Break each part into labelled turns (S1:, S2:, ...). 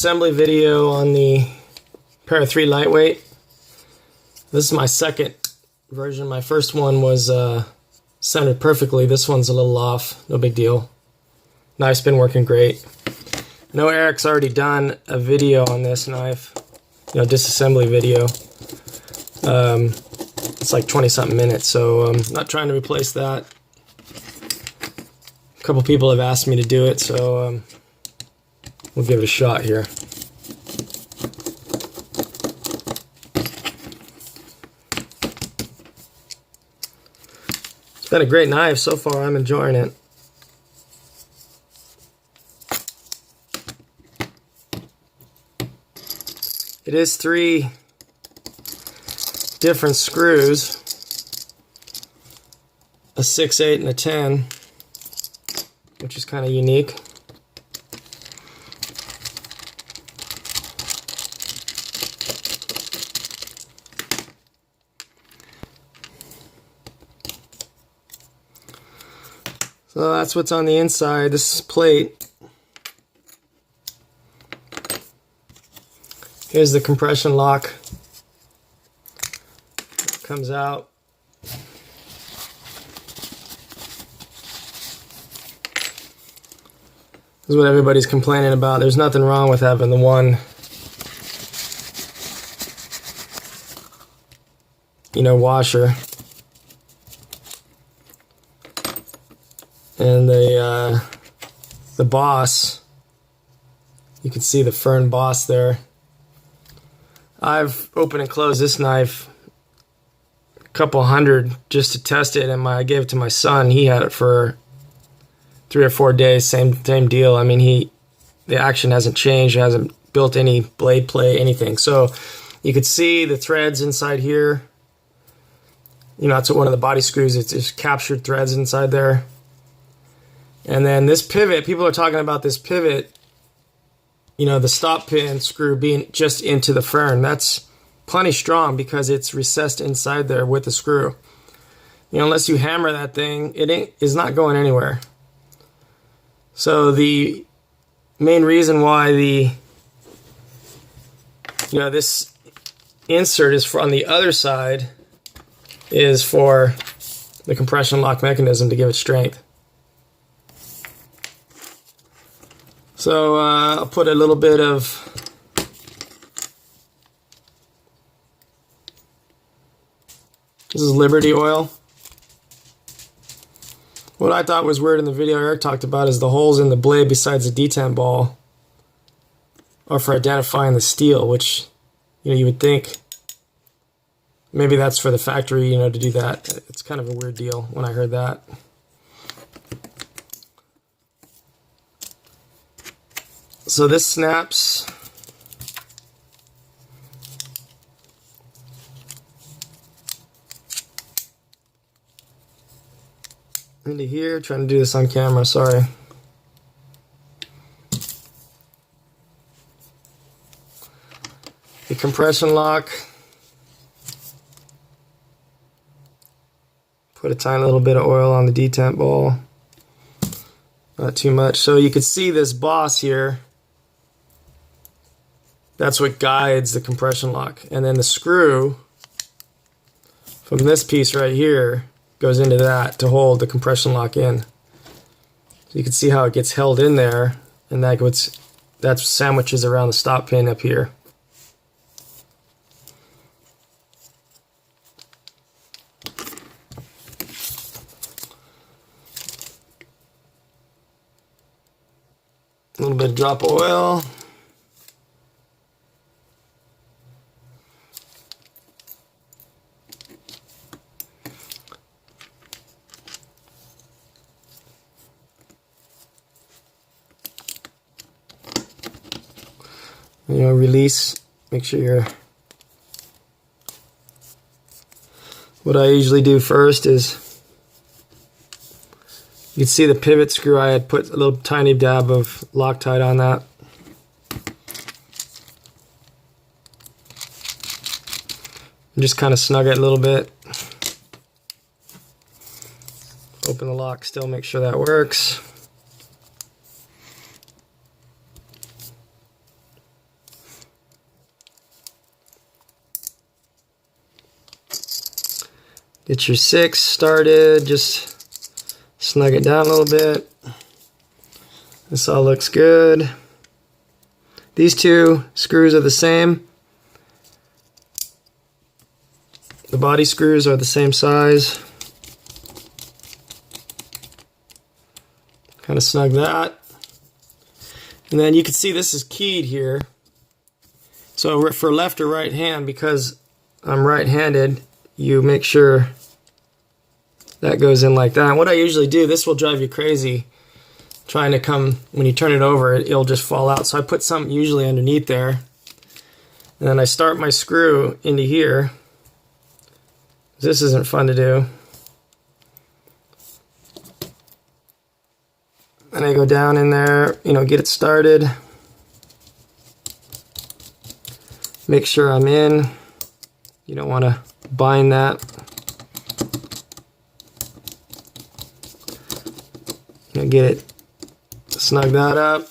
S1: Assembly video on the Para 3 lightweight. This is my second version. My first one was centered perfectly. This one's a little off. No big deal. Knife's been working great. I know Eric's already done a video on this knife, disassembly video. It's like 20-something minutes, so I'm not trying to replace that. A couple people have asked me to do it, so we'll give it a shot here. It's been a great knife so far. I'm enjoying it. It is 3 different screws, a 6, 8, and a 10, which is kind of unique. So that's what's on the inside. This plate. Here's the compression lock. Comes out. This is what everybody's complaining about. There's nothing wrong with having the one, washer. And the boss, you can see the Fern boss there. I've opened and closed this knife a couple hundred just to test it, and I gave it to my son. He had it for 3 or 4 days. Same deal. I mean, the action hasn't changed. It hasn't built any blade play, anything. So you could see the threads inside here. That's one of the body screws. It's just captured threads inside there. And then this pivot, people are talking about this pivot, the stop pin screw being just into the Fern. That's plenty strong because it's recessed inside there with the screw. Unless you hammer that thing, it's not going anywhere. So the main reason why this insert is on the other side is for the compression lock mechanism to give it strength. So I'll put a little bit of this is Liberty oil. What I thought was weird in the video Eric talked about is the holes in the blade besides the detent ball are for identifying the steel, which you would think maybe that's for the factory, to do that. It's kind of a weird deal when I heard that. So this snaps into here. Trying to do this on camera, sorry. The compression lock. Put a tiny little bit of oil on the detent ball. Not too much. So you can see this boss here. That's what guides the compression lock. And then the screw from this piece right here goes into that to hold the compression lock in. So you can see how it gets held in there, and that sandwiches around the stop pin up here. A little bit of drop of oil. Release, make sure what I usually do first is, you can see the pivot screw. I had put a little tiny dab of Loctite on that. And just kind of snug it a little bit. Open the lock still, make sure that works. Get your 6 started, just snug it down a little bit. This all looks good. These 2 screws are the same. The body screws are the same size. Kind of snug that. And then you can see this is keyed here. So for left or right hand, because I'm right-handed, you make sure that goes in like that. And what I usually do, this will drive you crazy, trying to come, when you turn it over, it'll just fall out. So I put something usually underneath there. And then I start my screw into here. This isn't fun to do. And I go down in there, you know, get it started. Make sure I'm in. You don't want to bind that. You know, get it, snug that up.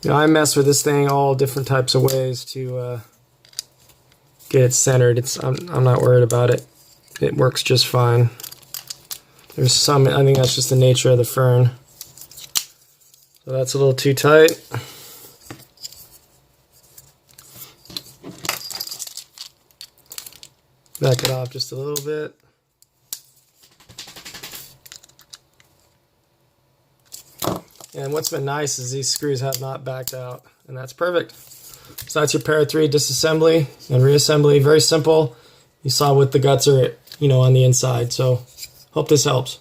S1: You know, I mess with this thing all different types of ways to get it centered. I'm not worried about it. It works just fine. There's some, I think that's just the nature of the fern. So that's a little too tight. Back it off just a little bit. And what's been nice is these screws have not backed out, and that's perfect. So that's your Para 3 disassembly and reassembly. Very simple. You saw what the guts are, you know, on the inside. So hope this helps.